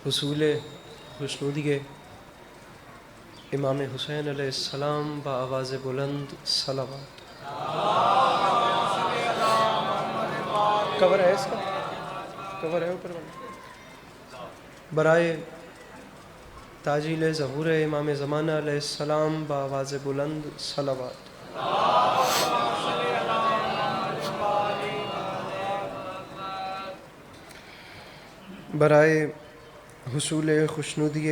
حصول خوشنودی امام حسین علیہ السلام بآواز بلند صلوات۔ کور ہے اس کا؟ کور ہے اوپر والا؟ برائے تاجیل ظہور امام زمانہ علیہ السلام بآواز بلند صلوات۔ برائے حصول خوشنودی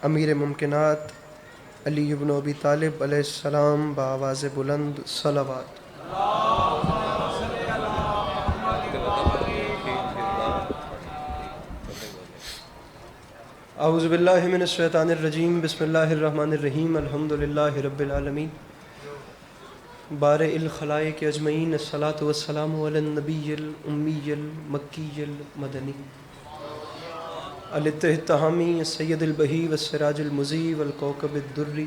امیر ممکنات علی بن ابی طالب علیہ السلام بآواز بلند صلوات۔ اعوذ باللہ من الشیطان الرجیم، بسم اللہ الرحمن الرحیم، الحمد للہ رب العالمین، بارئ الخلائق اجمعین، الصلاۃ والسلام علی النبی الامی المکی المدنی الاتحامی السید البہی والسراج المضیء والکوکب الدری،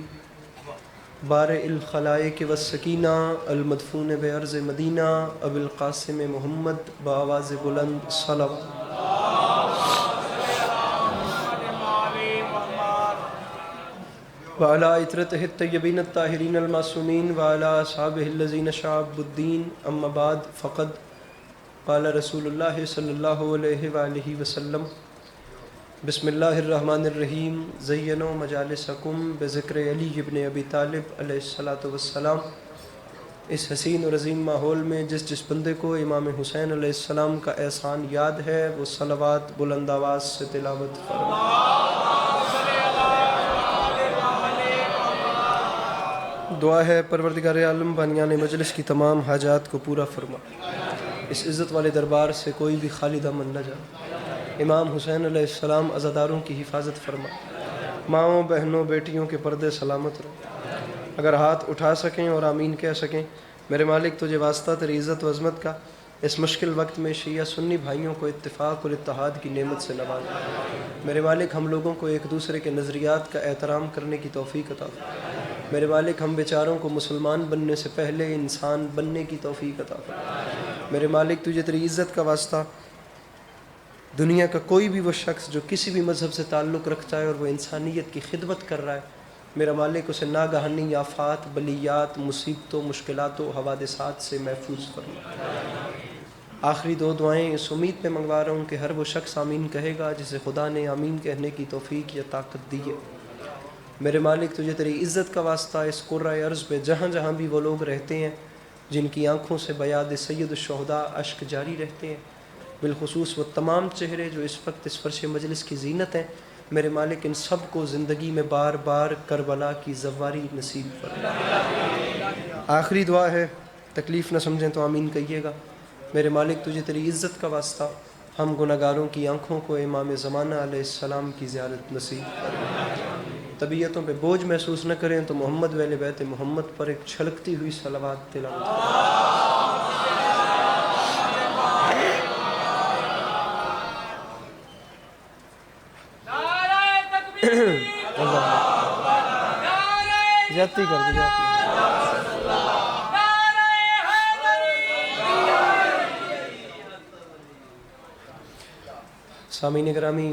بارئ الخلائق والسکینہ المدفون بارض مدینہ ابو القاسم محمد بآواز بلند صلوات۔ وعلی عطرتہ الطیبین الطاہرین المعصومین وعلی اصحابہ الذین شعبوا الدین، اما بعد، فقد قال رسول اللہ صلی اللہ علیہ وآلہ وسلم، بسم اللہ الرحمن الرحیم، زینوا مجالسکم بذکر علی ابن ابی طالب علیہ الصلاۃ والسلام۔ اس حسین اور عظیم ماحول میں جس بندے کو امام حسین علیہ السلام کا احسان یاد ہے وہ صلوات بلند آواز سے تلاوت فرمائے۔ دعا ہے پروردگار عالم بانیان مجلس کی تمام حاجات کو پورا فرما، اس عزت والے دربار سے کوئی بھی خالی دامن نہ جائے۔ امام حسین علیہ السلام عزاداروں کی حفاظت فرما، ماؤں بہنوں بیٹیوں کے پردے سلامت رہو۔ اگر ہاتھ اٹھا سکیں اور آمین کہہ سکیں، میرے مالک تجھے واسطہ تیری عزت و عظمت کا، اس مشکل وقت میں شیعہ سنی بھائیوں کو اتفاق اور اتحاد کی نعمت سے نواز۔ میرے مالک ہم لوگوں کو ایک دوسرے کے نظریات کا احترام کرنے کی توفیق عطا فرما۔ میرے مالک ہم بیچاروں کو مسلمان بننے سے پہلے انسان بننے کی توفیق عطا فرما۔ میرے مالک تجھے تیری عزت کا واسطہ، دنیا کا کوئی بھی وہ شخص جو کسی بھی مذہب سے تعلق رکھتا ہے اور وہ انسانیت کی خدمت کر رہا ہے، میرا مالک اسے ناگہانی آفات، بلیات، مصیبتوں، مشکلاتوں، حوادثات سے محفوظ فرما۔ آخری دو دعائیں اس امید پہ منگوا رہا ہوں کہ ہر وہ شخص آمین کہے گا جسے خدا نے آمین کہنے کی توفیق یا طاقت دی ہے۔ میرے مالک تجھے تیری عزت کا واسطہ اس قرۂ ارض پہ جہاں جہاں بھی وہ لوگ رہتے ہیں جن کی آنکھوں سے بیاد سید الشہداء اشک جاری رہتے ہیں، بالخصوص وہ تمام چہرے جو اس وقت اس فرش مجلس کی زینت ہیں، میرے مالک ان سب کو زندگی میں بار بار کربلا کی زواری نصیب فرما۔ آخری دعا ہے، تکلیف نہ سمجھیں تو آمین کہیے گا۔ میرے مالک تجھے تیری عزت کا واسطہ ہم گناہگاروں کی آنکھوں کو امام زمانہ علیہ السلام کی زیارت نصیب فرما۔ طبیعتوں پہ بوجھ محسوس نہ کریں تو محمد ویل بیت محمد پر ایک چھلکتی ہوئی صلوات تلاوت زیادتی کر دی جاتی ہے۔ سامعین گرامی،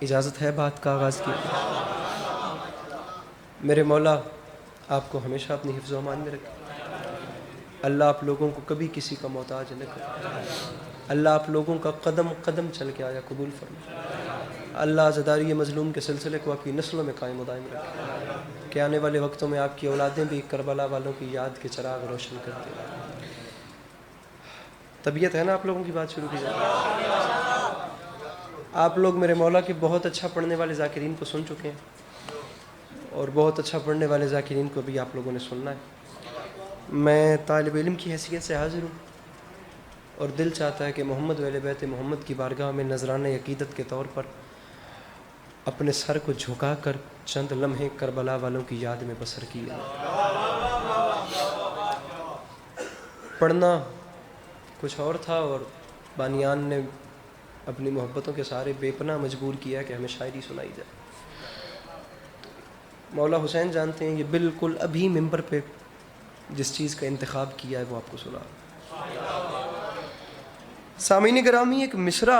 اجازت ہے بات کا آغاز کی؟ میرے مولا آپ کو ہمیشہ اپنی حفظ و امان میں رکھے، اللہ آپ لوگوں کو کبھی کسی کا محتاج نہ کرے، اللہ آپ لوگوں کا قدم قدم چل کے آیا قبول فرمائے، اللہ عزاداری مظلوم کے سلسلے کو آپ کی نسلوں میں قائم و دائم رکھے کہ آنے والے وقتوں میں آپ کی اولادیں بھی کربلا والوں کی یاد کے چراغ روشن کرتے ہیں۔ طبیعت ہے نا آپ لوگوں کی؟ بات شروع کی جائے۔ آپ لوگ میرے مولا کے بہت اچھا پڑھنے والے ذاکرین کو سن چکے ہیں اور بہت اچھا پڑھنے والے ذاکرین کو بھی آپ لوگوں نے سننا ہے۔ میں طالب علم کی حیثیت سے حاضر ہوں اور دل چاہتا ہے کہ محمد ویل بیت محمد کی بارگاہ میں نذرانہ عقیدت کے طور پر اپنے سر کو جھکا کر چند لمحے کربلا والوں کی یاد میں بسر کیے۔ پڑھنا کچھ اور تھا اور بانیان نے اپنی محبتوں کے سارے بے پناہ مجبور کیا کہ ہمیں شاعری سنائی جائے۔ مولا حسین جانتے ہیں یہ بالکل ابھی ممبر پہ جس چیز کا انتخاب کیا ہے وہ آپ کو سنا رہا ہوں۔ سامعین گرامی، ایک مصرع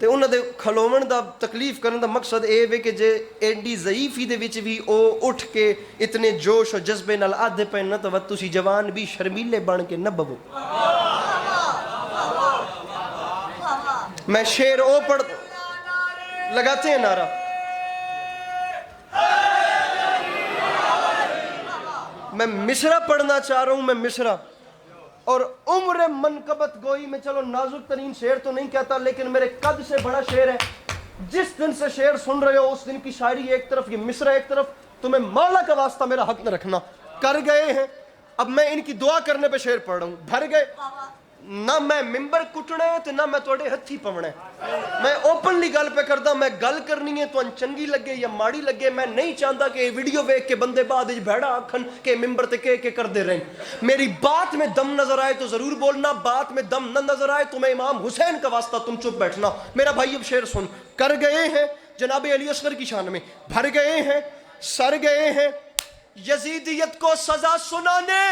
ਤੇ ਉਹਨਾਂ ਦੇ ਖਲੋਵਣ ਦਾ ਤਕਲੀਫ ਕਰਨ ਦਾ ਮਕਸਦ ਇਹ ਵੇ ਕਿ ਜੇ ਐਡੀ ਜ਼ਈਫੀ ਦੇ ਵਿੱਚ ਵੀ ਉਹ ਉੱਠ ਕੇ ਇਤਨੇ ਜੋਸ਼ ਔਰ ਜਜ਼ਬੇ ਨਾਲ ਆਦੇ ਪਏ ਨਾ ਤਾਂ ਤੁਸੀਂ ਜਵਾਨ ਵੀ ਸ਼ਰਮੀਲੇ ਬਣ ਕੇ ਨਾ ਬਵੋ. میں شعر او پڑھ لگاتے ہیں نعرہ. میں مصرع پڑھنا چاہ رہا ہوں, میں مصرع, اور عمر منقبت گوئی میں چلو نازک ترین شعر تو نہیں کہتا لیکن میرے قد سے بڑا شعر ہے. جس دن سے شعر سن رہے ہو اس دن کی شاعری ایک طرف, یہ مصرع ایک طرف. تمہیں مولا کا واسطہ میرا حق نہ رکھنا. کر گئے ہیں, اب میں ان کی دعا کرنے پہ شعر پڑھ رہا ہوں. بھر گئے نہ میں ممبر کٹنا ہے تو نہ میں توڑے ہتھی پونا ہے. میں اوپنلی گل پہ کردا, میں گل کرنی ہے تو چنگی لگے یا ماڑی لگے. میں نہیں چاہتا کہ ویڈیو ویکھ کے بندے بعد بھڑا آکھن کہ ممبر تے کے کر دے رہے ہیں. میری بات میں دم نظر آئے تو ضرور بولنا, بات میں دم نہ نظر آئے تو میں امام حسین کا واسطہ تم چپ بیٹھنا. میرا بھائی اب شعر سن. کر گئے ہیں جناب علی اصغر کی شان میں, بھر گئے ہیں, سر گئے ہیں یزیدیت کو سزا سنانے,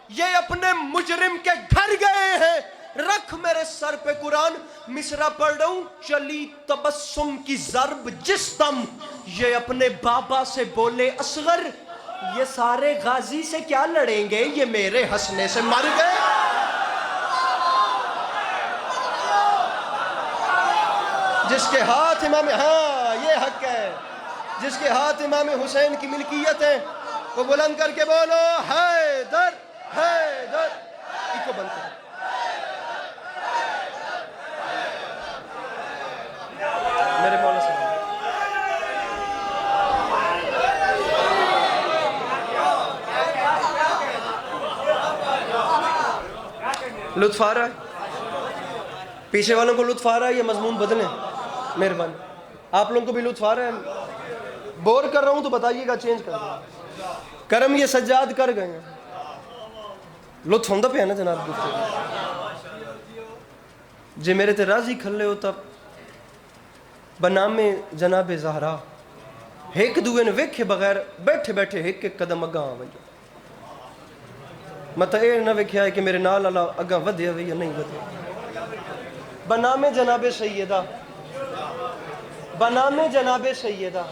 یہ اپنے مجرم کے گھر گئے ہیں. رکھ میرے سر پہ قرآن, مصرع پڑھ رہا ہوں. چلی تبسم کی ضرب جس دم, یہ اپنے بابا سے بولے اصغر, یہ سارے غازی سے کیا لڑیں گے, یہ میرے ہنسنے سے مر گئے. جس کے ہاتھ امام, ہاں یہ حق ہے, جس کے ہاتھ امام حسین کی ملکیت ہے وہ بلند کر کے بولو حیدر حیدر. ایک کو بند کرو. میرے مولا سے لطف آ رہا ہے, پیچھے والوں کو لطف آ رہا ہے, یہ مضمون بدلیں مہربانی. آپ لوگوں کو بھی لطف آ رہا ہے؟ بور کر رہا ہوں تو بتائیے گا, چینج کر دیں. کرم یہ سجاد کر گئے ہیں, لطف ہوندہ پہ ہے نا جناب. جے میرے تے راضی کھلے ہو تب بنام جناب زہرا, ایک دوئے نے ویکھے بغیر بیٹھے بیٹھے ایک ایک قدم اگاں آوئی. مطلب اے نہ ویکھیا ہے کہ میرے نال اللہ اگاں ودھیا ہوئی یا نہیں ودھیا. بنام جناب سیدہ, بنام جناب سیدہ.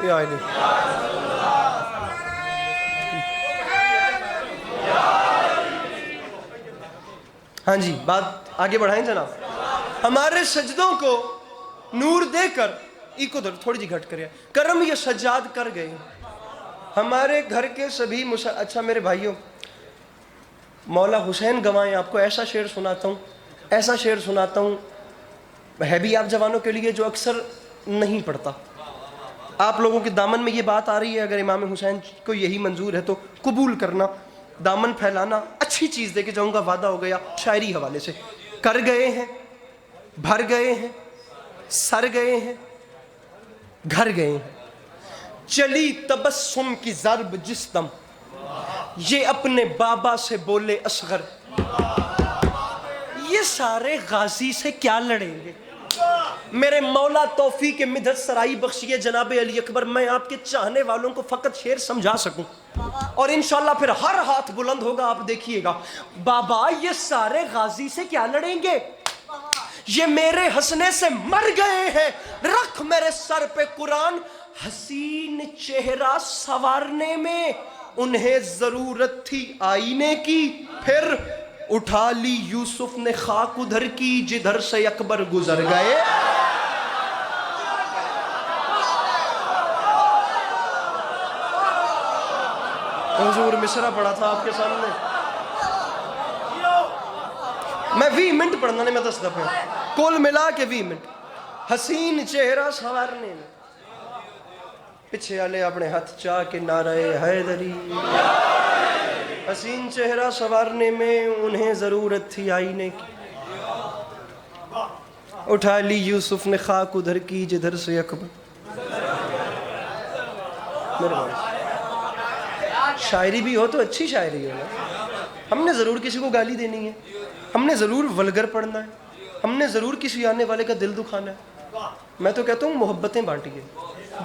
یا علی ہاں جی, بات آگے بڑھائیں جناب. ہمارے سجدوں کو نور دے کر, ایک ادھر تھوڑی جی گھٹ کریا, کرم یہ سجاد کر گئے ہمارے گھر کے سبھی اچھا میرے بھائیوں, مولا حسین گوائیں. آپ کو ایسا شعر سناتا ہوں, ایسا شعر سناتا ہوں, ہے بھی آپ جوانوں کے لیے جو اکثر نہیں پڑھتا. آپ لوگوں کے دامن میں یہ بات آ رہی ہے, اگر امام حسین کو یہی منظور ہے تو قبول کرنا, دامن پھیلانا. اچھی چیز دے کے جاؤں گا, وعدہ ہو گیا. شاعری حوالے سے, کر گئے ہیں, بھر گئے ہیں, سر گئے ہیں, گھر گئے ہیں. چلی تبسم کی ضرب جس دم, یہ اپنے بابا سے بولے اصغر, یہ سارے غازی سے کیا لڑیں گے. میرے مولا توفیق مدحت سرائی بخشیے جناب علی اکبر, میں آپ کے چاہنے والوں کو فقط شعر سمجھا سکوں, اور انشاءاللہ پھر ہر ہاتھ بلند ہوگا, آپ دیکھیے گا. بابا یہ سارے غازی سے کیا لڑیں گے, یہ میرے ہنسنے سے مر گئے ہیں. رکھ میرے سر پہ قرآن, حسین چہرہ سنوارنے میں انہیں ضرورت تھی آئینے کی, پھر اٹھا لی یوسف نے خاک ادھر کی جدھر سے اکبر گزر گئے. حضور مصرع پڑھا تھا آپ کے سامنے, میں 20 منٹ پڑھنا نہیں, میں 10 دفعہ کل ملا کے 20 منٹ. حسین چہرہ سنوارنے میں, پیچھے والے اپنے ہاتھ چاہ کے نعرہ حیدری. حسین چہرہ سنوارنے میں انہیں ضرورت تھی آئینے کی, اٹھا لی یوسف نے خاک ادھر کی جدھر سے اکبر. شاعری بھی ہو تو اچھی شاعری ہو نا. ہم نے ضرور کسی کو گالی دینی ہے, ہم نے ضرور ولگر پڑھنا ہے, ہم نے ضرور کسی آنے والے کا دل دکھانا ہے. میں تو کہتا ہوں محبتیں بانٹیے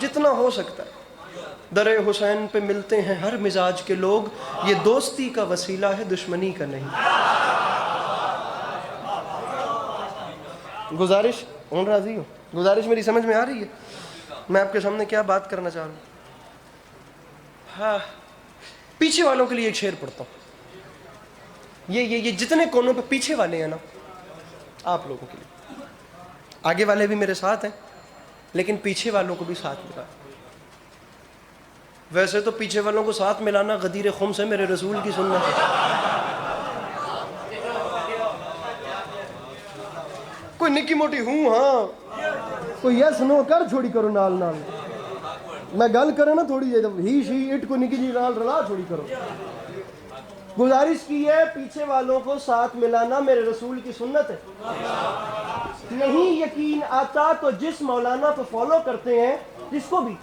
جتنا ہو سکتا ہے. در حسین پہ ملتے ہیں ہر مزاج کے لوگ، یہ دوستی کا وسیلہ ہے دشمنی کا نہیں۔ گزارش ہوں، راضی ہوں؟ گزارش میری سمجھ میں آ رہی ہے؟ میں آپ کے سامنے کیا بات کرنا چاہ رہا ہوں؟ ہاں، پیچھے والوں کے لیے ایک شعر پڑھتا ہوں۔ یہ جتنے کونوں پہ پیچھے والے ہیں نا، آپ لوگوں کے لیے، آگے والے بھی میرے ساتھ ہیں لیکن پیچھے والوں کو بھی ساتھ ملا۔ ویسے تو پیچھے والوں کو ساتھ ملانا غدیر خمس ہے، میرے رسول کی سنت ہے۔ کوئی نکی موٹی ہوں ہاں، کوئی یس نو کر چھوڑی کرو نال نال، میں گل کرے نا تھوڑی ہی شی اٹ کو نکی جی نال رلا چھوڑی کرو۔ گزارش کی ہے، پیچھے والوں کو ساتھ ملانا میرے رسول کی سنت ہے۔ نہیں یقین آتا تو جس مولانا کو فالو کرتے ہیں، جس کو بھی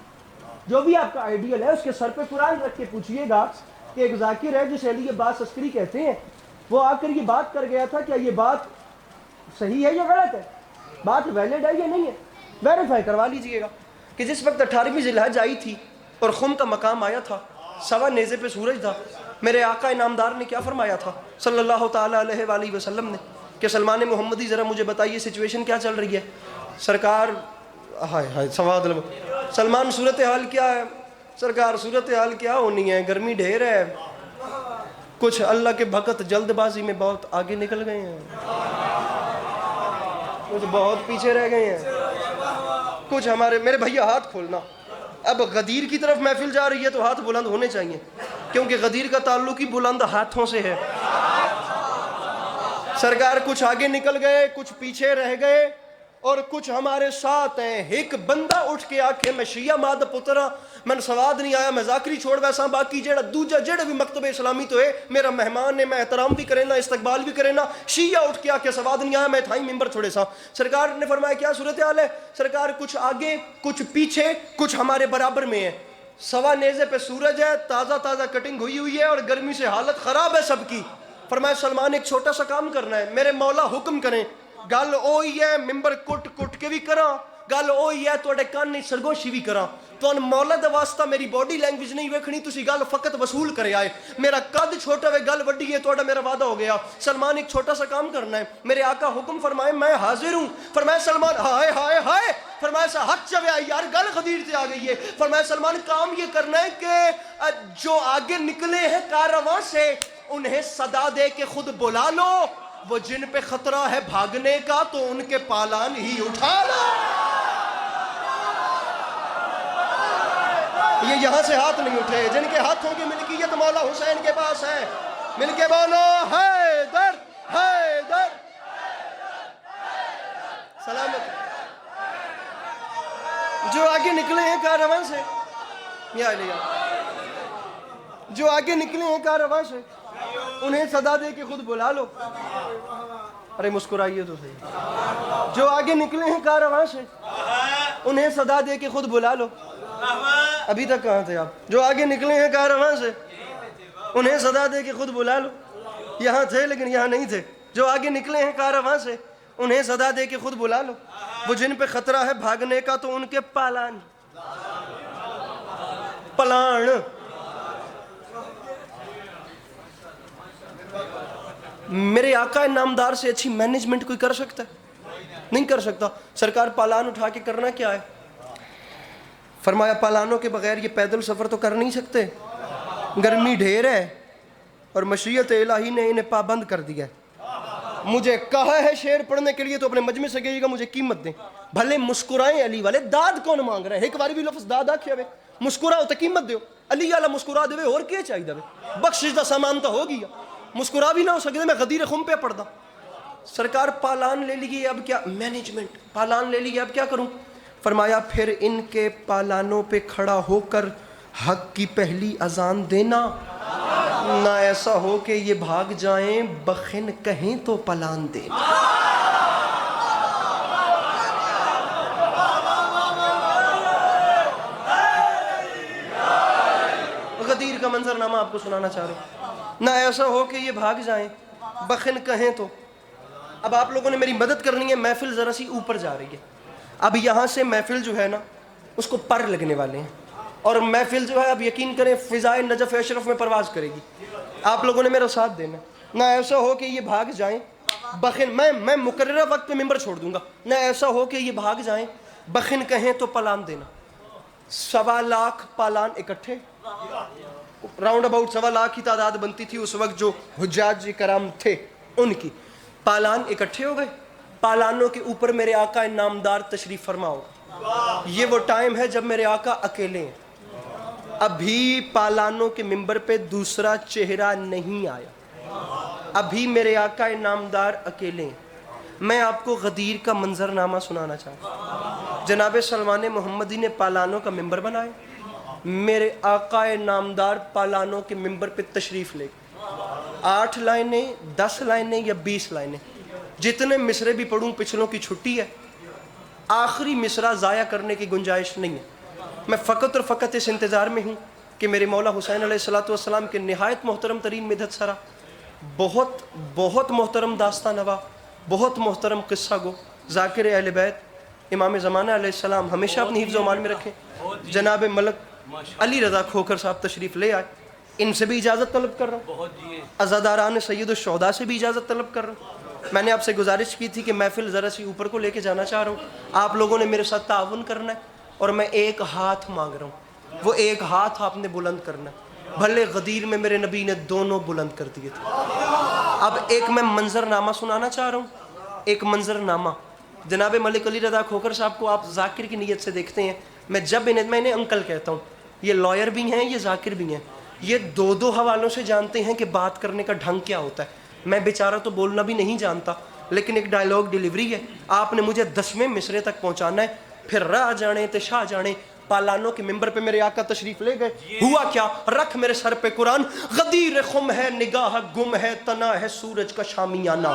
جو بھی آپ کا آئیڈیل ہے، اس کے سر پہ قرآن رکھ کے پوچھئے گا کہ ایک ذاکر ہے جسے علی عباس عسکری کہتے ہیں، وہ آ کر یہ بات کر گیا تھا، کیا یہ بات صحیح ہے یا غلط ہے، بات ویلڈ ہے یا نہیں ہے، ویریفائی کروا لیجئے گا کہ جس وقت 18ویں ذی الحج آئی تھی اور خم کا مقام آیا تھا، سوا نیزے پہ سورج تھا، میرے آقا انعامدار نے کیا فرمایا تھا صلی اللہ تعالیٰ علیہ وآلہ وسلم نے کہ سلمان محمدی ذرا مجھے بتائیے سچویشن کیا چل رہی ہے؟ سرکار ہائے سواد سلمان صورتحال کیا ہے؟ سرکار صورتحال کیا ہونی ہے، گرمی ڈھیر ہے، کچھ اللہ کے بھگت جلد بازی میں بہت آگے نکل گئے ہیں، کچھ بہت پیچھے رہ گئے ہیں، کچھ ہمارے میرے بھیا ہاتھ کھولنا، اب غدیر کی طرف محفل جا رہی ہے تو ہاتھ بلند ہونے چاہیے، کیونکہ غدیر کا تعلق ہی بلند ہاتھوں سے ہے۔ سرکار کچھ آگے نکل گئے، کچھ پیچھے رہ گئے، اور کچھ ہمارے ساتھ ہیں۔ ایک بندہ اٹھ کے آکھے میں شیعہ ماد پترا، میں سواد نہیں آیا، میں ذاکری چھوڑ ویسا، باقی جیڑا دوجا جیڑا بھی مکتب اسلامی تو ہے میرا مہمان ہے، میں احترام بھی کرے نا، استقبال بھی کرے نا، شیعہ اٹھ کے آکھے سواد نہیں آیا، میں تھائی ممبر چھوڑے سا۔ سرکار نے فرمایا کیا صورتحال ہے؟ سرکار کچھ آگے کچھ پیچھے کچھ ہمارے برابر میں ہے، سوا نیزے پہ سورج ہے، تازہ تازہ کٹنگ ہوئی ہوئی ہے اور گرمی سے حالت خراب ہے سب کی۔ فرمایا سلمان ایک چھوٹا سا کام کرنا ہے، میرے مولا حکم کریں، گل اوہی ہے ممبر کٹ کٹ کے بھی کراں، گل اوہی ہے توڑے کان نہیں سرگوشی بھی کراں، تو ان مولا دے واسطہ میری باڈی لینگویج نہیں ویکھنی، تسی گل فقط وصول کرے آئے، میرا قد چھوٹا وے گل وڈی ہے، توڑا میرا وعدہ ہو گیا۔ سلمان ایک چھوٹا سا کام کرنا ہے، میرے آقا حکم فرمائے میں حاضر ہوں۔ فرمایا سلمان ہائے ہائے ہائے، فرمایا سا حق چوے آئی یار گل غدیر سے آ گئی ہے۔ فرمایا سلمان کام یہ کرنا ہے کہ جو آگے نکلے ہیں کارواں سے انہیں صدا دے کے خود بلا لو، وہ جن پہ خطرہ ہے بھاگنے کا تو ان کے پالان ہی اٹھا لو۔ یہ یہاں سے ہاتھ نہیں اٹھے، جن کے ہاتھوں کی ملکیت مولا حسین کے پاس ہے، مل کے بولو حیدر حیدر، سلامت۔ جو آگے نکلے ہیں کارواں سے، یا علیہ، جو آگے نکلے ہیں کارواں سے انہیں صدا دے کے خود بلا لو۔ ارے مسکرائیے تو صحیح۔ جو آگے نکلے ہیں کارواں سے انہیں صدا دے کے خود بلا لو۔ ابھی تک کہاں تھے آپ؟ جو آگے نکلے ہیں کارواں سے انہیں صدا دے کے خود بلا لو۔ یہاں تھے لیکن یہاں نہیں تھے۔ جو آگے نکلے ہیں کارواں سے انہیں صدا دے کے خود بلا لو، وہ جن پہ خطرہ ہے بھاگنے کا تو ان کے پالان پلان۔ میرے آقا نامدار سے اچھی مینجمنٹ کوئی کر سکتا ہے؟ نہیں کر سکتا۔ سرکار پالان اٹھا کے کرنا کیا ہے؟ فرمایا پالانوں کے بغیر یہ پیدل سفر تو کر نہیں سکتے، گرمی ڈھیر ہے اور مشیت الہی نے انہیں پابند کر دیا ہے۔ مجھے کہا ہے شعر پڑھنے کے لیے تو اپنے مجمع سے کہیے گا مجھے قیمت دیں۔ بھلے مسکرائیں علی والے، داد کون مانگ رہے ہیں؟ ایک باری بھی لفظ داد آکھیا وے، مسکراؤ تو قیمت دیو، علی والا مسکرا دے اور کیا چاہیے دے، بخشش دا سامان تو ہو گیا، مسکرا بھی نہ ہو سکے میں غدیر خم پہ پڑھ دا۔ سرکار پالان لے لیے، اب کیا مینجمنٹ، پالان لے لیے اب کیا کروں؟ فرمایا پھر ان کے پالانوں پہ کھڑا ہو کر حق کی پہلی اذان دینا، نہ ایسا ہو کہ یہ بھاگ جائیں بخن کہیں تو پلان دینا۔ غدیر کا منظرنامہ آپ کو سنانا چاہ رہا ہوں، نہ ایسا ہو کہ یہ بھاگ جائیں بخن کہیں تو۔ اب آپ لوگوں نے میری مدد کرنی ہے، محفل ذرا سی اوپر جا رہی ہے، اب یہاں سے محفل جو ہے نا اس کو پر لگنے والے ہیں، اور محفل جو ہے اب یقین کریں فضائے نجف اشرف میں پرواز کرے گی. آپ لوگوں نے میرا ساتھ دینا. نہ ایسا ہو کہ یہ بھاگ جائیں بخن، میں مقررہ وقت پہ ممبر چھوڑ دوں گا. نہ ایسا ہو کہ یہ بھاگ جائیں بخن کہیں تو پلان دینا. 1.25 لاکھ پالان اکٹھے، راؤنڈ اباؤٹ 1.25 لاکھ کی تعداد بنتی تھی اس وقت جو حجاج کرام تھے ان کی. پالان اکٹھے ہو گئے. پالانوں کے اوپر میرے آقا نامدار تشریف فرما ہوگا. یہ وہ ٹائم ہے جب میرے آقا اکیلے ہیں. ابھی پالانوں کے ممبر پہ دوسرا چہرہ نہیں آیا. ابھی میرے آقا نامدار اکیلے ہیں. میں آپ کو غدیر کا منظرنامہ سنانا چاہتا ہوں. جناب سلمان محمدی نے پالانوں کا ممبر بنایا. میرے آقا نامدار پالانوں کے ممبر پہ تشریف لے گئے. 8 لائنیں 10 لائنیں یا 20 لائنیں جتنے مصرے بھی پڑھوں پچھلوں کی چھٹی ہے. آخری مصرع ضائع کرنے کی گنجائش نہیں ہے. میں فقط اور فقط اس انتظار میں ہوں کہ میرے مولا حسین علیہ السلام کے نہایت محترم ترین مدحت سرا، بہت بہت محترم داستان نوا، بہت محترم قصہ گو، ذاکر اہل بیت امام زمانہ علیہ السلام ہمیشہ اپنی حفظ و امان میں رکھیں. جناب ملک علی رضا کھوکھر صاحب تشریف لے آئے. ان سے بھی اجازت طلب کر رہا ہوں. عزاداران سید الشہداء سے بھی اجازت طلب کر رہا ہوں. میں نے آپ سے گزارش کی تھی کہ محفل ذرا سی اوپر کو لے کے جانا چاہ رہا ہوں. آپ لوگوں نے میرے ساتھ تعاون کرنا ہے اور میں ایک ہاتھ مانگ رہا ہوں. وہ ایک ہاتھ آپ نے بلند کرنا ہے. بھلے غدیر میں میرے نبی نے دونوں بلند کر دیے تھے. اب ایک میں منظرنامہ سنانا چاہ رہا ہوں. ایک منظرنامہ جناب ملک علی رضا کھوکھر صاحب کو آپ ذاکر کی نیت سے دیکھتے ہیں. میں انہیں انکل کہتا ہوں. یہ لائر بھی ہیں، یہ ذاکر بھی ہیں. یہ دو حوالوں سے جانتے ہیں کہ بات کرنے کا ڈھنگ کیا ہوتا ہے. میں بیچارہ تو بولنا بھی نہیں جانتا، لیکن ایک ڈائیلاگ ڈیلیوری ہے. آپ نے مجھے 10ویں مصرے تک پہنچانا ہے. پھر راہ جانے تے شاہ جانے. پالانوں کے ممبر پہ میرے آقا تشریف لے گئے. ہوا کیا؟ رکھ میرے سر پہ قرآن. غدیر خم ہے نگاہ گم ہے، تنا ہے سورج کا شامیانہ.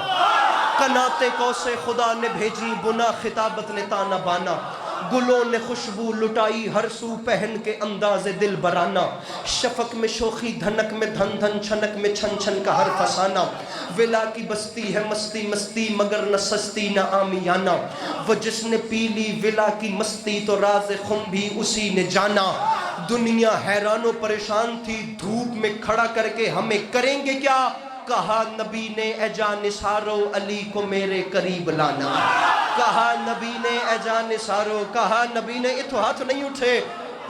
قناتے کو سے خدا نے بھیجی بنا خطابت نے تانا بانا. گلوں نے خوشبو لٹائی ہر سو پہن کے انداز دل برانا. شفق میں شوخی دھنک میں دھن دھن چھنک میں چھن چھن کا ہر فسانہ. ولا کی بستی ہے مستی مستی مگر نہ سستی نہ آمیانہ. وہ جس نے پی لی ولا کی مستی تو راز خم بھی اسی نے جانا. دنیا حیران و پریشان تھی دھوپ میں کھڑا کر کے ہمیں کریں گے کیا. کہا نبی نے اے جان نثارو علی کو میرے قریب لانا. کہا نبی نے اے جان نثارو، کہا نبی نے. اتو ہاتھ نہیں اٹھے،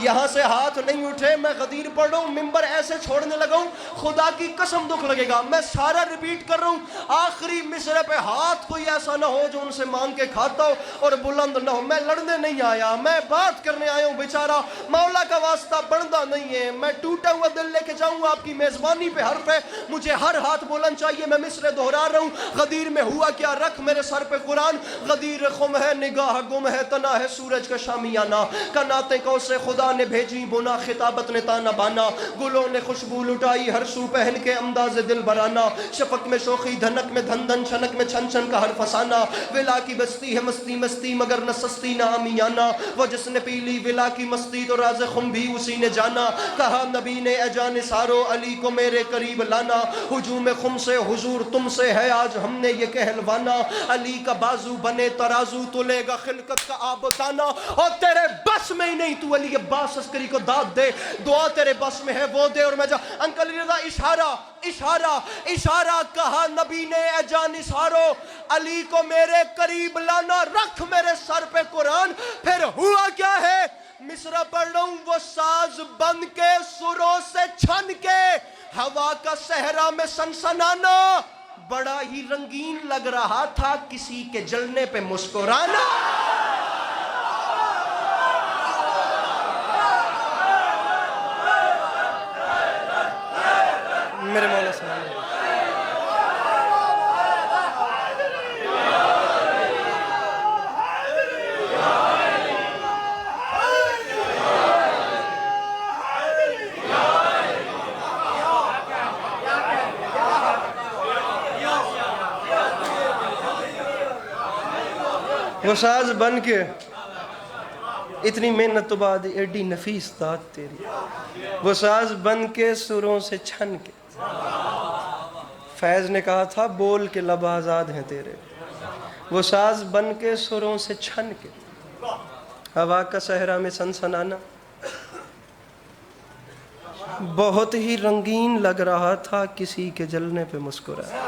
یہاں سے ہاتھ نہیں اٹھے. میں غدیر پڑھ رہا ہوں، ممبر ایسے چھوڑنے لگا ہوں خدا کی قسم دکھ لگے گا. میں سارا ریپیٹ کر رہا ہوں. آخری مصرے پہ ہاتھ کوئی ایسا نہ ہو جو ان سے مانگ کے کھاتا ہو اور بلند نہ ہو. میں لڑنے نہیں آیا، میں بات کرنے آیا ہوں. بیچارہ مولا کا واسطہ بنتا نہیں ہے. میں ٹوٹا ہوا دل لے کے جاؤں آپ کی میزبانی پہ. حرف ہے مجھے ہر ہاتھ بلند چاہیے. میں مصرے دہرا رہا ہوں. غدیر میں ہوا کیا؟ رکھ میرے سر پہ قرآن. غدیر خم ہے نگاہ گم ہے، تنا ہے سورج کا شامیانہ. کناتے کو سے خدا نے بھیجی بنا خطابت نے تانا بانا. گلوں نے خوشبو لٹائی ہر سو پہن کے انداز دل برانا. شفق میں شوخی دھنک میں دھن دھن چھنک میں چھن چھن کا ہر فسانہ. ولا کی بستی ہے مستی مستی مگر نہ سستی نہ آمیانہ. وہ جس نے پی لی ولا کی مستی تو راز خم بھی اسی نے جانا. کہا نبی نے اے جان نثارو علی کو میرے قریب لانا. ہجوم خم سے حضور تم سے ہے آج ہم نے یہ کہلوانا. علی کا بازو بنے ترازو تلے گا خلقت کا آبدانہ. اور تیرے بس میں ہی نہیں تو علی عباس عسکری کو داد دے. دعا تیرے بس میں ہے وہ دے. اور میں جا انکل رضا اشارہ اشارہ اشارہ. کہا نبی نے اے جان نثارو علی کو میرے قریب لانا. رکھ میرے سر پہ قرآن. پھر ہوا کیا ہے؟ مصرع پڑھ رہا ہوں. وہ ساز بن کے سروں سے چھن کے ہوا کا صحرا میں سنسنانا. بڑا ہی رنگین لگ رہا تھا کسی کے جلنے پہ مسکرانا. میرے مولا سلام. وہ ساز بن کے اتنی محنت تو بعد ایڈی نفیس داد تیری. وہ ساز بن کے سروں سے چھن کے. فیض نے کہا تھا بول کے لب آزاد ہیں تیرے. وہ ساز بن کے سروں سے چھن کے ہوا کا صحرا میں سنسنانا. بہت ہی رنگین لگ رہا تھا کسی کے جلنے پہ مسکرایا.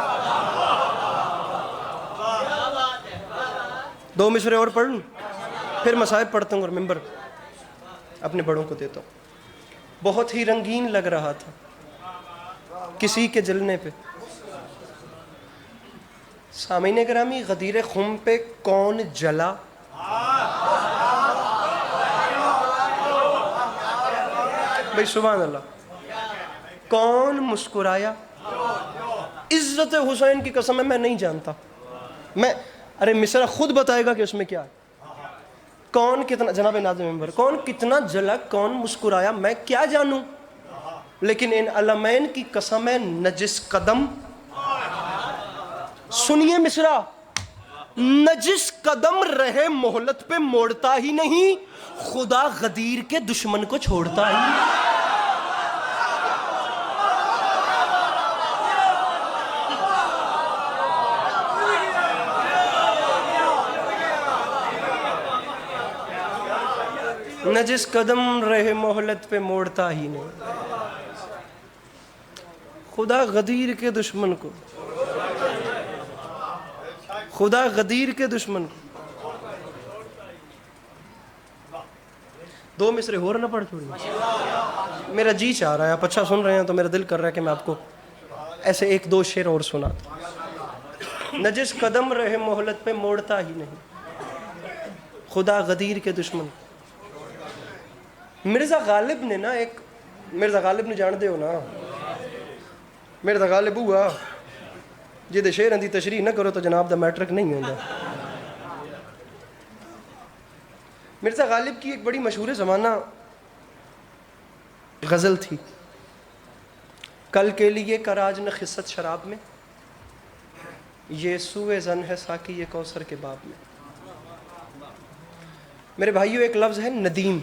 دو مصرے اور پڑھ لوں پھر مصائب پڑھتا ہوں اور ممبر اپنے بڑوں کو دیتا ہوں. بہت ہی رنگین لگ رہا تھا کسی کے جلنے پہ. سامعین گرامی غدیر خم پہ کون جلا؟ بھائی سبحان اللہ. کون مسکرایا؟ عزت حسین کی قسم ہے میں نہیں جانتا. ارے مصرع خود بتائے گا کہ اس میں کیا ہے. کون کتنا، جناب ناظم ممبر، کون کتنا جلا، کون مسکرایا، میں کیا جانوں. لیکن ان علمین کی قسم ہے نجس قدم، سنیے مصرع، نجس قدم رہے مہلت پہ موڑتا ہی نہیں، خدا غدیر کے دشمن کو چھوڑتا ہی نہیں. نجس قدم رہے مہلت پہ موڑتا ہی نہیں، خدا غدیر کے دشمن کو، خدا غدیر کے دشمن کو. دو مصرے ہو رہا نہ پڑھ چھوڑی. میرا جی چاہ رہا ہے، آپ اچھا سن رہے ہیں تو میرا دل کر رہا ہے کہ میں آپ کو ایسے ایک دو شعر اور سنا دوں. نجس قدم رہے مہلت پہ موڑتا ہی نہیں، خدا غدیر کے دشمن. مرزا غالب نے نا ایک، مرزا غالب نے جان دے ہو نا، مرزا غالب ہوا جی شعر اندی تشریح نہ کرو تو جناب دا میٹرک نہیں ہوتا. مرزا غالب کی ایک بڑی مشہور زمانہ غزل تھی. کل کے لیے کراج نہ خست شراب میں، یہ سوئے زن ہے ساقی یہ کوثر کے باب میں. میرے بھائیو ایک لفظ ہے ندیم.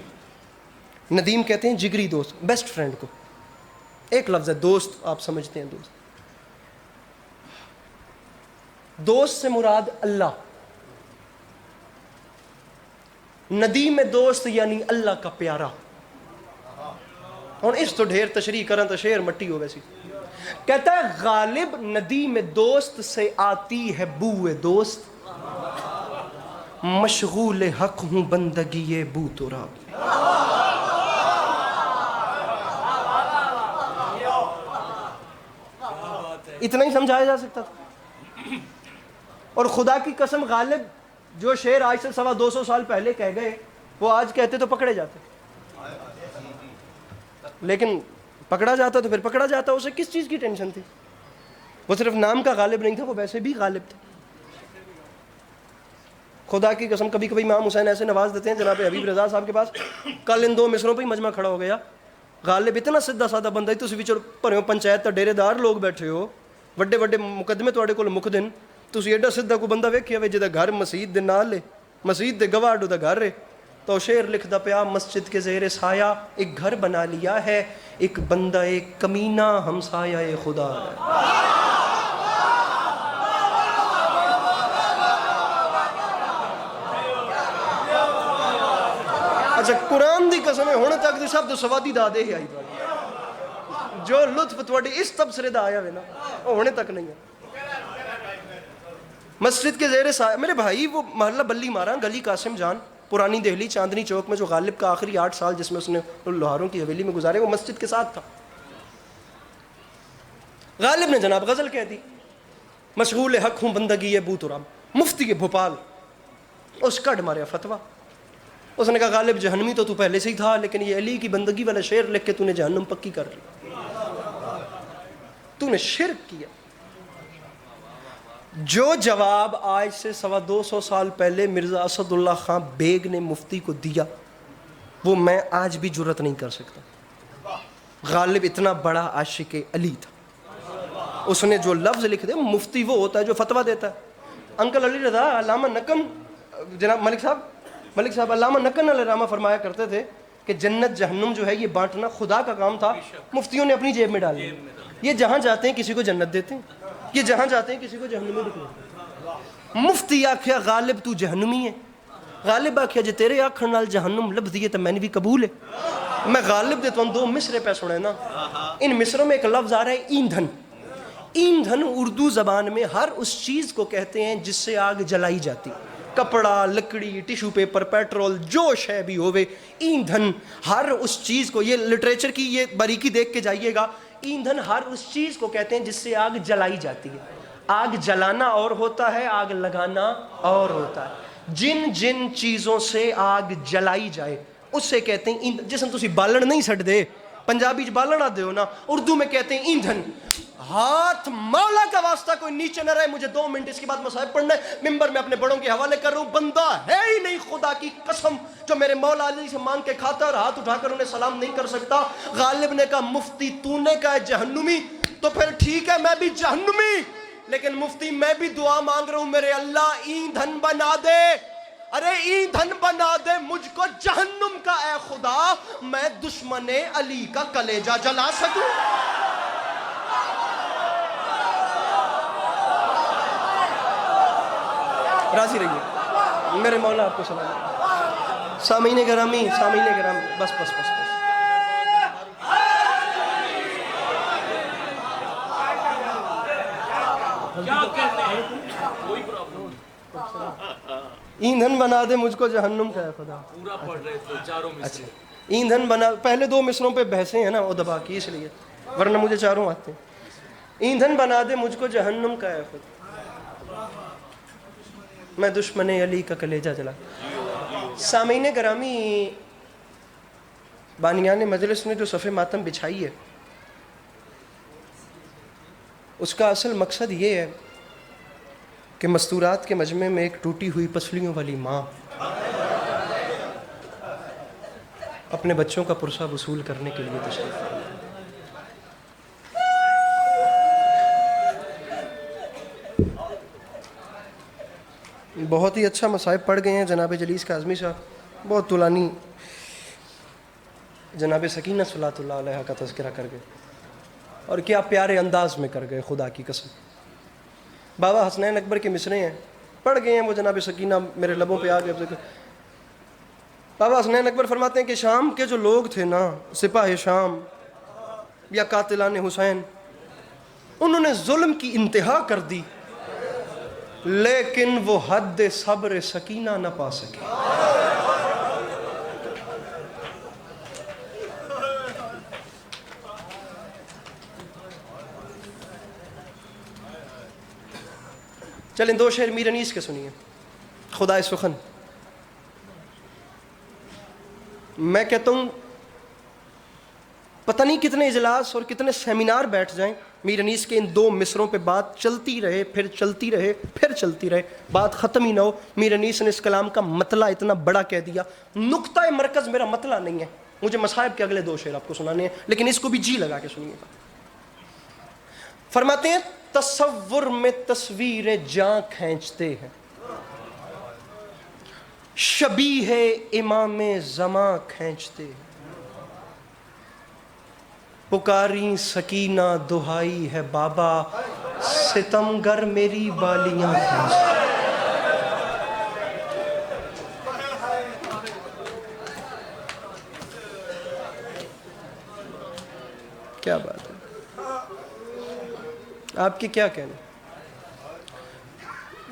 ندیم کہتے ہیں جگری دوست، بیسٹ فرینڈ کو. ایک لفظ ہے دوست، آپ سمجھتے ہیں دوست. دوست سے مراد اللہ. ندیم دوست یعنی اللہ کا پیارا. اور اس تو ڈھیر تشریح کریں تو شعر مٹی ہو ویسی. کہتا ہے غالب ندیم دوست سے آتی ہے بوئے دوست، مشغول حق ہوں بندگی بو تراب. اتنا ہی سمجھایا جا سکتا تھا. اور خدا کی قسم غالب جو شعر آج سے 250 سال پہلے کہہ گئے وہ آج کہتے تو پکڑے جاتے. لیکن پکڑا جاتا تو پھر پکڑا جاتا. اسے کس چیز کی ٹینشن تھی؟ وہ صرف نام کا غالب نہیں تھا، وہ ویسے بھی غالب تھا. خدا کی قسم کبھی کبھی امام حسین ایسے نواز دیتے ہیں جناب حبیب رضا صاحب کے پاس. کل ان دو مصروں پہ ہی مجمع کھڑا ہو گیا. غالب اتنا سیدھا سادہ بندہ ہے، تسی وچ بھرے پنچایت تے ڈیرے دار لوگ بیٹھے ہو، وڈے وڈے مقدمے تواڈے کول مک دن، تسی ایڈا سیدھا کو بندہ ویکھیا وے جہدا گھر مسجد دے نال ہے، مسجد دے گواہ دا گھر ہے. تو شعر لکھدا پیا، مسجد کے زیر سایہ ایک گھر بنا لیا ہے، ایک بندہ ایک کمینہ ہمسایہ خدا ہے. اچھا قرآن دی قسم ہے ہونے تک دی سب تو سوادی دا دے ہی آئی باری. جو لطف تواڈی اس تبصرے دا آیا وے نا وہ ہونے تک نہیں ہے. مسجد کے زیر سایہ میرے بھائی وہ محلہ بلی مارا گلی قاسم جان پرانی دہلی چاندنی چوک میں جو غالب کا آخری 8 سال جس میں اس نے لوہاروں کی حویلی میں گزارے وہ مسجد کے ساتھ تھا. غالب نے جناب غزل کہہ دی، مشغول حق ہوں بندگی یہ بو تراب. مفتی بھوپال اس کڈ ماریا فتویٰ. اس نے کہا غالب جہنمی تو پہلے سے ہی تھا، لیکن یہ علی کی بندگی والا شعر لکھ کے تو نے جہنم پکی کر لی، تو نے شرک کیا. جو جواب آج سے 250 سال پہلے مرزا اسد اللہ خان بیگ نے مفتی کو دیا وہ میں آج بھی جرت نہیں کر سکتا. غالب اتنا بڑا عاشق علی تھا. اس نے جو لفظ لکھ دے، مفتی وہ ہوتا ہے جو فتویٰ دیتا ہے. انکل علی رضا علامہ نقم جناب ملک صاحب علامہ نقم علیہ رحمہ فرمایا کرتے تھے کہ جنت جہنم جو ہے یہ بانٹنا خدا کا کام تھا، مفتیوں نے اپنی جیب میں ڈال لیا. یہ جہاں جاتے ہیں کسی کو جنت دیتے ہیں، یہ جہاں جاتے ہیں کسی کو جہنمی دیتے ہیں. مفتی آکھیا غالب تو جہنمی ہے. غالب آکھیا جے تیرے آکھن نال جہنم لبدی ہے تو میں نے بھی قبول ہے. میں غالب دیتا ہوں 2 مصرے پہ سنیں نا. ان مصروں میں ایک لفظ آ رہا ہے ایندھن. ایندھن اردو زبان میں ہر اس چیز کو کہتے ہیں جس سے آگ جلائی جاتی. کپڑا، لکڑی، ٹیشو پیپر، پیٹرول، جو شے بھی ہوئے، ایندھن ہر اس چیز کو، یہ لٹریچر کی یہ باریکی دیکھ کے جائیے گا، ایندھن ہر اس چیز کو کہتے ہیں جس سے آگ جلائی جاتی ہے. آگ جلانا اور ہوتا ہے، آگ لگانا اور ہوتا ہے. جن جن چیزوں سے آگ جلائی جائے اس سے کہتے ہیں ایندھن. جس تسی بالن نہیں سٹ دے، پنجابی چ بالن آ دیو نا، اردو میں کہتے ہیں ایندھن. ہاتھ مولا کا واسطہ کوئی نیچے نہ رہے. مجھے 2 منٹ اس کے بعد مصائب پڑھنا ہے. ممبر میں اپنے بڑوں کے حوالے کر رہا ہوں. بندہ ہے ہی نہیں خدا کی قسم جو میرے مولا علی سے مانگ کے کھاتا اور ہاتھ اٹھا کر انہیں سلام نہیں کر سکتا. غالب نے کہا مفتی تو نے کہا جہنمی، تو پھر ٹھیک ہے میں بھی جہنمی، لیکن مفتی میں بھی دعا مانگ رہا ہوں میرے اللہ ایندھن بنا دے. ارے ایندھن بنا دے مجھ کو جہنم کا اے خدا، میں دشمن علی کا کلیجہ جلا سکوں. راضی رہیے میرے مولا آپ کو سلام. سامعین گرامی، سامعین گرامی، بس بس بس بس. ایندھن بنا دے مجھ کو جہنم کا ہے خدا. پورا پڑھ رہے تھے چاروں مصرے. ایندھن بنا، پہلے 2 مصروں پہ بحثیں ہیں نا وہ دبا کی، اس لیے، ورنہ مجھے چاروں آتے ہیں. ایندھن بنا دے مجھ کو جہنم کا ہے خدا، میں دشمن علی کا کلیجہ جلا. سامعین گرامی، بانیان مجلس نے جو صف ماتم بچھائی ہے اس کا اصل مقصد یہ ہے کہ مستورات کے مجمع میں ایک ٹوٹی ہوئی پسلیوں والی ماں اپنے بچوں کا پرسہ وصول کرنے کے لیے تشریف لائی. بہت ہی اچھا مصائب پڑھ گئے ہیں جناب جلیس کاظمی صاحب، بہت طولانی. جناب سکینہ صلاۃ اللہ علیہ کا تذکرہ کر گئے اور کیا پیارے انداز میں کر گئے خدا کی قسم. بابا حسنین اکبر کے مصرے ہیں، پڑھ گئے ہیں وہ جناب سکینہ میرے لبوں پہ آ گئے. بابا حسنین اکبر فرماتے ہیں کہ شام کے جو لوگ تھے نا، سپاہ شام یا قاتلان حسین، انہوں نے ظلم کی انتہا کر دی لیکن وہ حد صبر سکینہ نہ پا سکے. چلیں 2 شعر میر انیس کے سنیے. خدا سخن، میں کہتا ہوں پتہ نہیں کتنے اجلاس اور کتنے سیمینار بیٹھ جائیں، میر انیس کے ان 2 مصروں پہ بات چلتی رہے، پھر چلتی رہے، پھر چلتی رہے، بات ختم ہی نہ ہو. میر انیس نے اس کلام کا مطلع اتنا بڑا کہہ دیا. نقطہ مرکز میرا مطلع نہیں ہے، مجھے مصائب کے اگلے 2 شعر آپ کو سنانے ہیں، لیکن اس کو بھی جی لگا کے سنیے گا. فرماتے ہیں تصور میں تصویر جاں کھینچتے ہیں، شبیہ امام زماں کھینچتے ہیں، پکاری سکینہ دہائی ہے بابا، ستمگر میری بالیاں کھینچتے ہیں. کیا بات ہے، آپ کی کیا کہنا.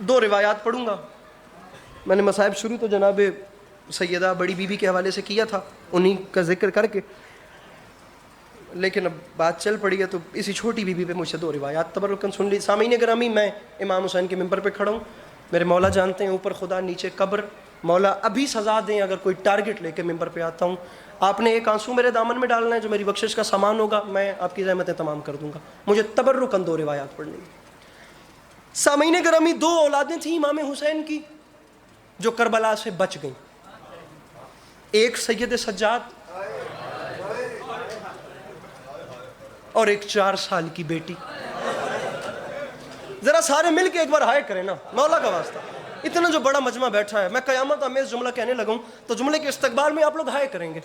2 روایات پڑھوں گا. میں نے مصائب شروع تو جناب سیدہ بڑی بی بی کے حوالے سے کیا تھا، انہی کا ذکر کر کے، لیکن اب بات چل پڑی ہے تو اسی چھوٹی بی بی پہ مجھ سے 2 روایات تبرکاً سن لی. سامعین گرامی، میں امام حسین کے ممبر پہ کھڑا ہوں، میرے مولا جانتے ہیں اوپر خدا نیچے قبر. مولا ابھی سزا دیں اگر کوئی ٹارگٹ لے کے ممبر پہ آتا ہوں. آپ نے ایک آنسو میرے دامن میں ڈالنا ہے، جو میری بخشش کا سامان ہوگا میں آپ کی زحمتیں تمام کر دوں گا. مجھے تبرکاً 2 روایات پڑھنی ہے. سامعین گرامی، 2 اولادیں تھیں امام حسین کی جو کربلا سے بچ گئیں. ایک سید سجاد اور ایک 4 سال کی بیٹی. ذرا سارے مل کے ایک بار ہائے کریں نا مولا کا واسطہ. اتنا جو بڑا مجمع بیٹھا ہے، میں قیامت آمیز جملہ کہنے لگوں تو جملے کے استقبال میں آپ لوگ ہائے کریں گے،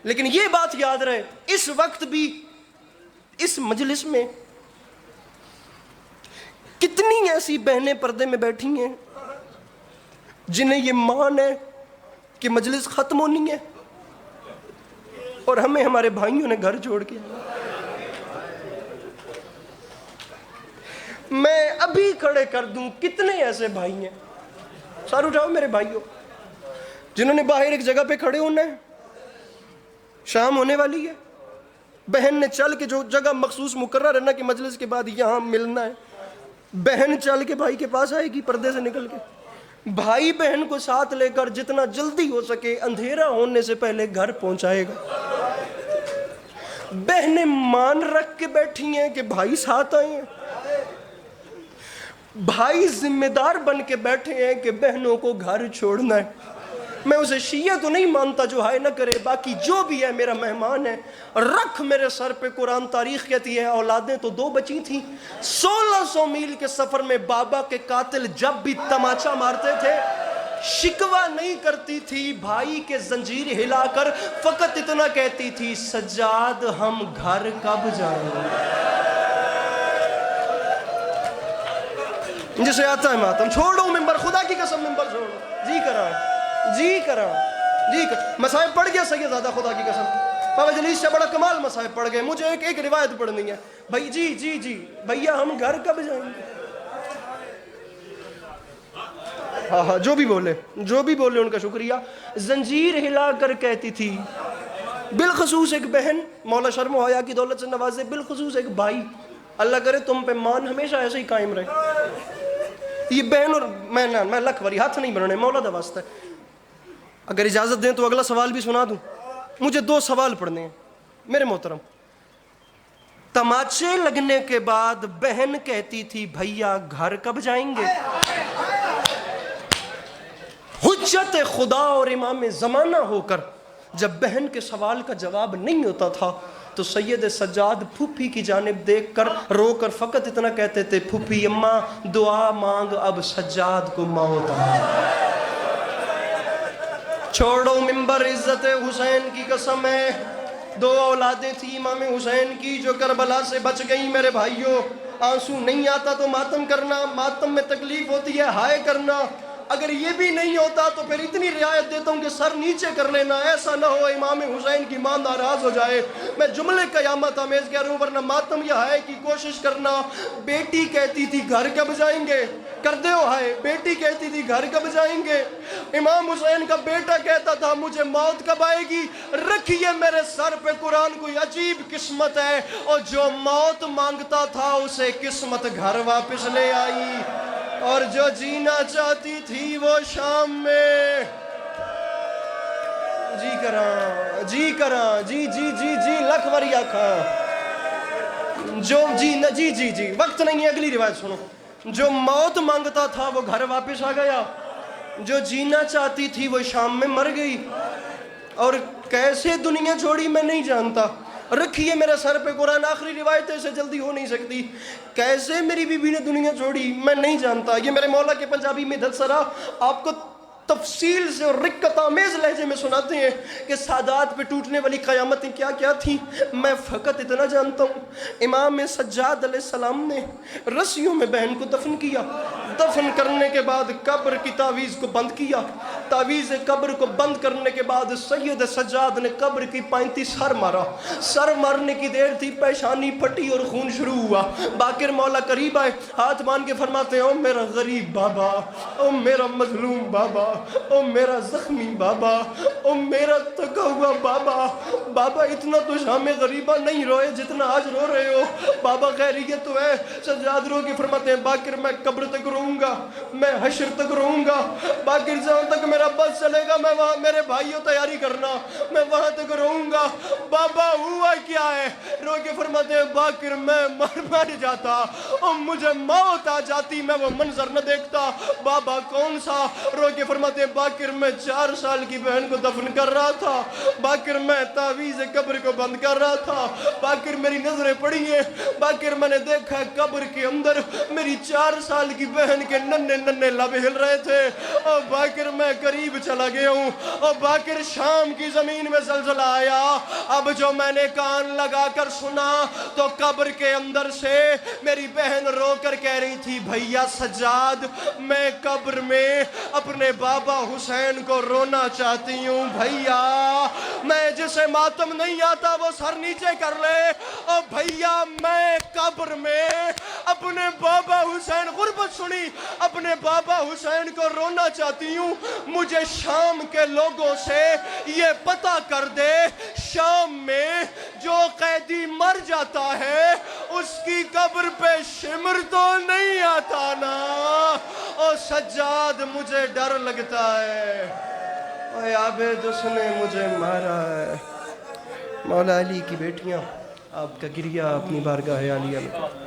لیکن یہ بات یاد رہے اس وقت بھی اس مجلس میں کتنی ایسی بہنیں پردے میں بیٹھی ہیں جنہیں یہ مان ہے کہ مجلس ختم ہونی ہے. اور ہمیں ہمارے بھائیوں نے گھر چھوڑ کے میں ابھی کھڑے کر دوں کتنے ایسے بھائی ہیں، سر اٹھاؤ میرے بھائیوں، جنہوں نے باہر ایک جگہ پہ کھڑے ہونا ہے، شام ہونے والی ہے، بہن نے چل کے جو جگہ مخصوص مقرر ہے نا کہ مجلس کے بعد یہاں ملنا ہے، بہن چل کے بھائی کے پاس آئے گی پردے سے نکل کے، بھائی بہن کو ساتھ لے کر جتنا جلدی ہو سکے اندھیرا ہونے سے پہلے گھر پہنچائے گا۔ بہنیں مان رکھ کے بیٹھی ہیں کہ بھائی ساتھ آئے ہیں، بھائی ذمہ دار بن کے بیٹھے ہیں کہ بہنوں کو گھر چھوڑنا ہے۔ میں اسے شیعہ تو نہیں مانتا جو ہائے نہ کرے، باقی جو بھی ہے میرا مہمان ہے، رکھ میرے سر پہ قرآن۔ تاریخ کہتی ہے اولادیں تو 2 بچی تھیں، 1600 میل کے سفر میں بابا کے قاتل جب بھی تماچا مارتے تھے شکوہ نہیں کرتی تھی، بھائی کے زنجیر ہلا کر فقط اتنا کہتی تھی، سجاد ہم گھر کب جائیں گے؟ جسے آتا ہے ماتم، چھوڑو ممبر، خدا کی قسم ممبر چھوڑو، جی کرا مسائب پڑھ گیا سیدزادہ، خدا کی قسم بابا جلیس سے بڑا کمال مسائب پڑھ گئے، مجھے ایک روایت پڑھنی ہے بھائی، جی بھیا ہم گھر کب جائیں گے؟ ہاں جو بھی بولے ان کا شکریہ۔ زنجیر ہلا کر کہتی تھی، بالخصوص ایک بہن مولا شرم و حیا کی دولت سے نوازے، بالخصوص ایک بھائی، اللہ کرے تم پہ مان ہمیشہ ایسے ہی قائم رہے۔ یہ بہن اور میں لکھ وری ہاتھ نہیں بنانے، مولا دا واسطہ ہے، اگر اجازت دیں تو اگلا سوال بھی سنا دوں، مجھے 2 سوال پڑھنے ہیں میرے محترم۔ تماچے لگنے کے بعد بہن کہتی تھی بھیا گھر کب جائیں گے؟ حجت خدا اور امام زمانہ ہو کر جب بہن کے سوال کا جواب نہیں ہوتا تھا تو سید سجاد پھوپھی کی جانب دیکھ کر رو کر فقط اتنا کہتے تھے، پھوپھی اماں دعا مانگ اب سجاد کو موت آ۔ چھوڑو ممبر، عزت حسین کی قسم ہے، 2 اولادیں تھیں امام حسین کی جو کربلا سے بچ گئیں۔ میرے بھائیوں، آنسو نہیں آتا تو ماتم کرنا، ماتم میں تکلیف ہوتی ہے ہائے کرنا، اگر یہ بھی نہیں ہوتا تو پھر اتنی رعایت دیتا ہوں کہ سر نیچے کر لینا، ایسا نہ ہو امام حسین کی ماں ناراض ہو جائے۔ میں جملے قیامت آمیز کہہ رہا ہوں، ورنہ ماتم یہ ہائے کی کوشش کرنا۔ بیٹی کہتی تھی گھر کب جائیں گے؟ کر دے ہو ہائے، بیٹی کہتی تھی گھر کب جائیں گے؟ امام حسین کا بیٹا کہتا تھا مجھے موت کب آئے گی؟ رکھیے میرے سر پہ قرآن، کوئی عجیب قسمت ہے، اور جو موت مانگتا تھا اسے قسمت گھر واپس لے آئی، اور جو جینا چاہتی تھی وہ شام میں جی لکھ وری آکھاں جو جی وقت نہیں ہے، اگلی روایت سنو۔ جو موت مانگتا تھا وہ گھر واپس آ گیا، جو جینا چاہتی تھی وہ شام میں مر گئی، اور کیسے دنیا چھوڑی میں نہیں جانتا۔ رکھیے میرے سر پہ قرآن، آخری روایت سے جلدی ہو نہیں سکتی، کیسے میری بیوی نے دنیا چھوڑی میں نہیں جانتا۔ یہ میرے مولا کے پنجابی میں دلسرا آپ کو تفصیل سے اور رقت آمیز لہجے میں سناتے ہیں کہ سادات پہ ٹوٹنے والی قیامتیں کیا کیا تھیں۔ میں فقط اتنا جانتا ہوں، امام سجاد علیہ السلام نے رسیوں میں بہن کو دفن کیا، دفن کرنے کے بعد قبر کی تعویذ کو بند کیا، تعویذ قبر کو بند کرنے کے بعد سید سجاد نے قبر کی پائنتی سر مارا، سر مارنے کی دیر تھی پیشانی پھٹی اور خون شروع ہوا۔ باقر مولا قریب آئے، ہاتھ مان کے فرماتے ہیں او میرا غریب بابا، او میرا مظلوم بابا، او میرا زخمی بابا، او میرا تھکا ہوا بابا، بابا اتنا تو شام غریبہ نہیں روئے جتنا آج رو رہے ہو، بابا خیریت تو ہے؟ سجاد رو کے فرماتے ہیں باقر میں قبر تک روؤں گا، میں حشر تک روؤں گا، باقر جہاں تک میرا بس چلے گا میں وہاں، میرے بھائیوں تیاری کرنا، میں وہاں تک روؤں گا۔ بابا ہوا کیا ہے؟ رو کے فرماتے ہیں باقر میں مر جاتا، اور مجھے موت آ جاتی میں وہ منظر نہ دیکھتا۔ بابا کون سا؟ رو کے فرماتے ہیں باقر میں 4 سال کی بہن کو دفن کر رہا تھا، باقر میں تعویذ قبر کو بند کر رہا تھا، باقر میری نظریں پڑی ہیں، باقر میں نے دیکھا قبر کے اندر میری 4 سال کی بہن کے ننھے ننھے لب ہل رہے تھے. اور باقر میں قریب چلا گیا ہوں. اور باقر شام کی زمین میں زلزلہ آیا. اب جو میں نے کان لگا کر سنا تو قبر کے اندر سے میری بہن رو کر کہہ رہی تھی بھیا سجاد میں قبر میں اپنے بابا حسین کو رونا چاہتی ہوں. بھیا میں جسے ماتم نہیں آتا وہ سر نیچے کر لے. اور بھیا میں قبر میں اپنے بابا حسین غربت سنی اپنے بابا حسین کو رونا چاہتی ہوں. مجھے شام کے لوگوں سے یہ پتہ کر دے شام میں جو قیدی مر جاتا ہے اس کی قبر پہ شمر تو نہیں آتا نا. اور سجاد مجھے ڈر لگتا ہے اے عابد اس نے مجھے مارا ہے. مولا علی کی بیٹیاں آپ کا گریہ اپنی بارگاہ عالیہ میں